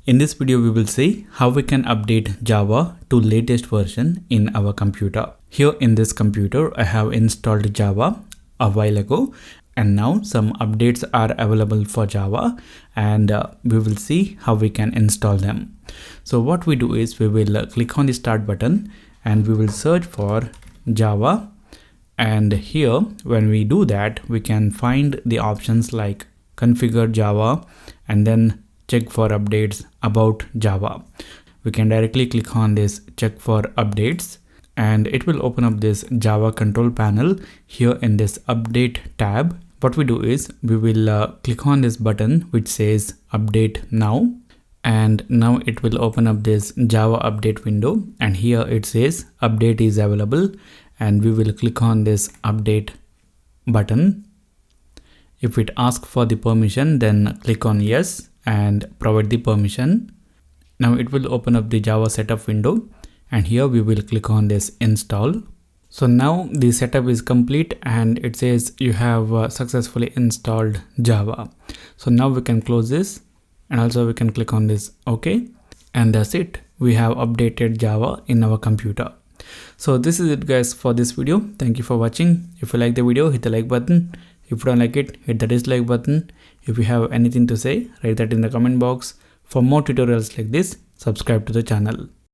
In this video, we will see how we can update Java to latest version in our computer. Here in this computer, I have installed Java a while ago, and now some updates are available for Java, and we will see how we can install them. So what we do is we will click on the start button and we will search for Java. And here, when we do that, we can find the options like configure Java and then check for updates about Java. We can directly click on this check for updates and it will open up this Java control panel here in this update tab. What we do is we will click on this button which says update now, and now it will open up this Java update window, and here it says update is available, and we will click on this update button. If it asks for the permission, then click on yes and provide the permission. Now it will open up the Java setup window, and here we will click on this install. So now the setup is complete and it says you have successfully installed Java. So now we can close this, and also we can click on this OK, and that's it. We have updated Java in our computer. So this is it guys for this video. Thank you for watching. If you like the video, hit the like button. If you don't like it, hit the dislike button. If you have anything to say, write that in the comment box. For more tutorials like this, subscribe to the channel.